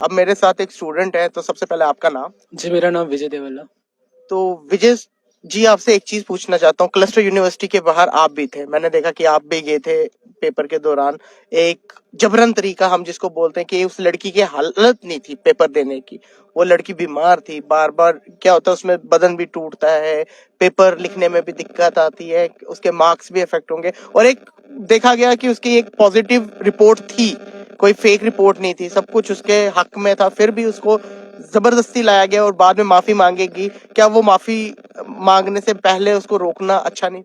अब मेरे साथ एक स्टूडेंट है, तो सबसे पहले आपका नाम। जी, मेरा नाम विजय देवल्ला। तो विजय जी, आपसे एक चीज पूछना चाहता हूँ। क्लस्टर यूनिवर्सिटी के बाहर आप भी थे, मैंने देखा कि आप भी गए थे पेपर के दौरान। एक जबरन तरीका हम जिसको बोलते हैं कि उस लड़की की हालत नहीं थी पेपर देने की। वो लड़की बीमार थी, बार बार क्या होता है उसमें बदन भी टूटता है, पेपर लिखने में भी दिक्कत आती है, उसके मार्क्स भी इफेक्ट होंगे। और एक देखा गया कि उसकी एक पॉजिटिव रिपोर्ट थी, कोई फेक रिपोर्ट नहीं थी, सब कुछ उसके हक में था, फिर भी उसको जबरदस्ती लाया गया और बाद में माफी मांगेगी। क्या वो माफी मांगने से पहले उसको रोकना अच्छा नहीं?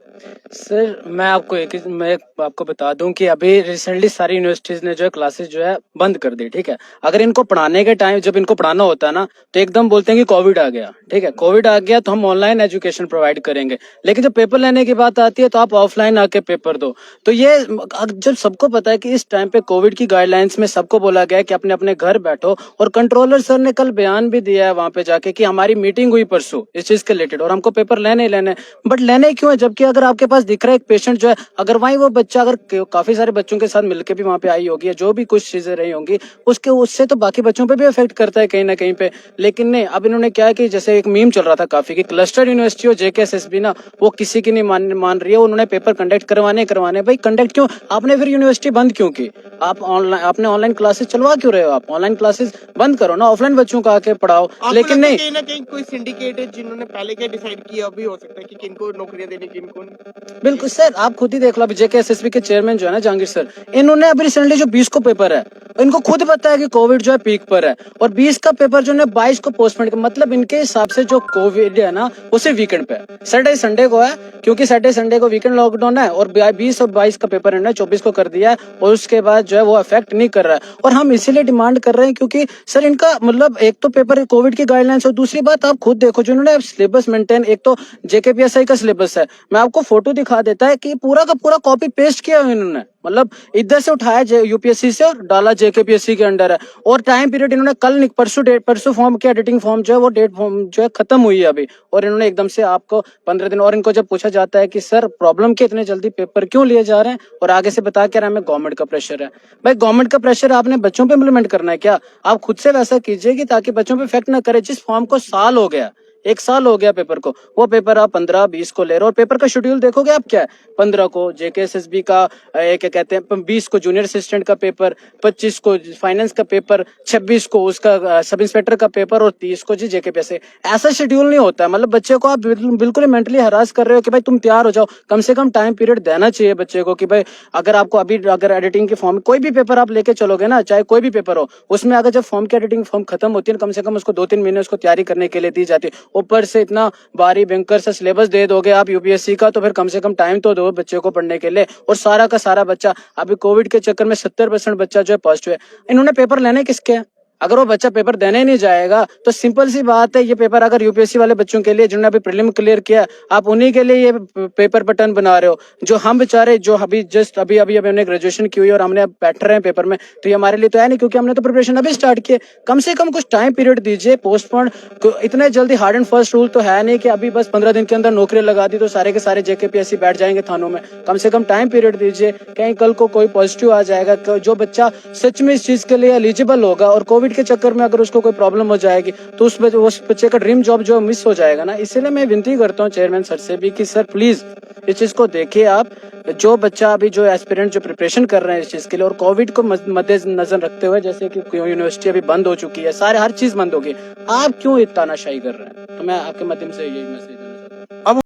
सर, मैं आपको बता दूं कि अभी रिसेंटली सारी यूनिवर्सिटीज ने जो है क्लासेस जो है बंद कर दी। ठीक है, अगर इनको पढ़ाने के टाइम जब इनको पढ़ाना होता है ना, तो एकदम बोलते हैं कि कोविड आ गया। ठीक है, कोविड आ गया तो हम ऑनलाइन एजुकेशन प्रोवाइड करेंगे, लेकिन जब पेपर लेने की बात आती है तो आप ऑफलाइन आके पेपर दो। तो ये जब सबको पता है कि इस टाइम पे कोविड की गाइडलाइंस में सबको बोला गया है कि अपने अपने घर बैठो, और कंट्रोलर सर ने कल बयान भी दिया है वहां पे जाके कि हमारी मीटिंग हुई परसों इस चीज के रिलेटेड, और हमको पेपर लेने ही लेने। बट लेने क्यों है, जबकि अगर आपके पास दिख रहा है एक पेशेंट जो है, अगर वहीं वो बच्चा अगर काफी सारे बच्चों के साथ मिलकर भी वहां पे आई होगी, या जो भी कुछ चीजें रही होंगी, उसके उससे तो बाकी बच्चों पे भी इफेक्ट करता है कहीं ना कहीं पे। लेकिन नहीं, अब इन्होंने क्या है कि जैसे एक मीम चल रहा था काफी कि क्लस्टर यूनिवर्सिटी और जेकेएसएसबी ना, वो किसी की नहीं मान रही है, उन्होंने पेपर कंडक्ट करवाने। भाई कंडक्ट क्यों, आपने फिर यूनिवर्सिटी बंद क्यों की? आपने ऑनलाइन क्लासेस चलवा क्यों रहे हो? आप ऑनलाइन क्लासेस बंद करो ना, ऑफलाइन बच्चों को आके पढ़ाओ। लेकिन नहीं, कहीं ना कहीं कोई सिंडिकेट है जिन्होंने पहले क्या डिसाइड किया भी हो सकता है कि किनको नौकरियां देनी, किनको नहीं। बिल्कुल सर, आप खुद ही देख लो, अभी जेकेएसएसबी के चेयरमैन जो है ना जहांगीर सर, इन्होंने अभी रिसेंटली जो 20 को पेपर है, इनको खुद पता है कि कोविड जो है पीक पर है, और 20 का पेपर जो है 22 को पोस्टपोन कर, मतलब इनके हिसाब से जो कोविड है ना वो सिर्फ वीकेंड पे है, सैटरडे संडे को है, क्योंकि सैटरडे संडे को वीकेंड लॉकडाउन है, और 20 और 22 का पेपर इन्होंने 24 को कर दिया है, और उसके बाद जो है वो अफेक्ट नहीं कर रहा है। और हम इसीलिए डिमांड कर रहे हैं क्योंकि सर इनका मतलब एक तो पेपर कोविड की गाइडलाइंस, और दूसरी बात आप खुद देखो जो इन्होंने सिलेबस मेंटेन, एक तो जेकेपीएसआई का सिलेबस है, मैं आपको फोटो दिखा देता है कि पूरा का पूरा कॉपी पेस्ट किया है इन्होंने, मतलब इधर से उठाया यूपीएससी से और डाला जेकेपीएससी के अंडर है। और टाइम पीरियड इन्होंने कल परसों फॉर्म की एडिटिंग फॉर्म जो है वो डेट फॉर्म जो है खत्म हुई है अभी, और इन्होंने एकदम से आपको 15 दिन। और इनको जब पूछा जाता है कि सर प्रॉब्लम के इतने जल्दी पेपर क्यों लिए जा रहे हैं, और आगे से बता के रहा हमें गवर्नमेंट का प्रेशर है। भाई गवर्नमेंट का प्रेशर आपने बच्चों पे इम्प्लीमेंट करना है क्या? आप खुद से वैसा कीजिए कि ताकि बच्चों पे इफेक्ट ना करे। जिस फॉर्म को साल हो गया, 1 साल हो गया पेपर को, वो पेपर आप 15-20 को ले रहे हो। और पेपर का शेड्यूल देखोगे आप क्या है, 15 को जेकेएसएसबी का क्या कहते हैं, 20 को जूनियर असिस्टेंट का पेपर, 25 को फाइनेंस का पेपर, 26 को उसका सब इंस्पेक्टर का पेपर, और 30 को जी जेकेपीएससी। ऐसा शेड्यूल नहीं होता है, मतलब बच्चे को आप बिल्कुल मेंटली हरास कर रहे हो कि भाई तुम तैयार हो जाओ। कम से कम टाइम पीरियड देना चाहिए बच्चे को कि भाई अगर आपको अभी अगर एडिटिंग के फॉर्म कोई भी पेपर आप लेके चलोगे ना, चाहे कोई भी पेपर हो, उसमें अगर जब फॉर्म की एडिटिंग फॉर्म खत्म होती है, कम से कम उसको 2-3 महीने उसको तैयारी करने के लिए दी जाती है। ऊपर से इतना भारी भयंकर सा सिलेबस दे दोगे आप यूपीएससी का, तो फिर कम से कम टाइम तो दो बच्चे को पढ़ने के लिए। और सारा का सारा बच्चा अभी कोविड के चक्कर में 70% बच्चा जो है पॉजिटिव है। इन्होंने पेपर लेने किसके हैं? अगर वो बच्चा पेपर देने ही नहीं जाएगा तो सिंपल सी बात है, ये पेपर अगर यूपीएससी वाले बच्चों के लिए जिन्होंने अभी प्रीलिम क्लियर किया, आप उन्हीं के लिए ये पेपर पैटर्न बना रहे हो। जो हम बेचारे जो अभी जस्ट अभी हमने ग्रेजुएशन की हुई और हमने अब बैठ रहे हैं पेपर में, तो ये हमारे लिए तो है नहीं, क्योंकि हमने तो प्रिपरेशन अभी स्टार्ट की है। कम से कम कुछ टाइम पीरियड दीजिए। पोस्टपोन इतने जल्दी हार्ड एंड फर्स्ट रूल तो है नहीं कि अभी बस 15 दिन के अंदर नौकरी लगा दी तो सारे के सारे जेकेपीएससी बैठ जाएंगे थानों में। कम से कम टाइम पीरियड दीजिए, कहीं कल को कोई पॉजिटिव आ जाएगा, जो बच्चा सच में इस चीज के लिए एलिजिबल होगा और कोविड के चक्कर में अगर उसको कोई प्रॉब्लम हो जाएगी तो उस बच्चे का ड्रीम जॉब जो मिस हो जाएगा ना। इसलिए मैं विनती करता हूँ चेयरमैन सर से भी कि सर प्लीज इस चीज को देखिए आप। जो बच्चा अभी जो एस्पिरेंट जो प्रिपरेशन कर रहे हैं इस चीज के लिए, और कोविड को मद्देनजर रखते हुए, जैसे कि यूनिवर्सिटी अभी बंद हो चुकी है, सारे हर चीज बंद हो गई, आप क्यों इतना तानाशाही कर रहे हैं? तो मैं आपके माध्यम से यही मैसेज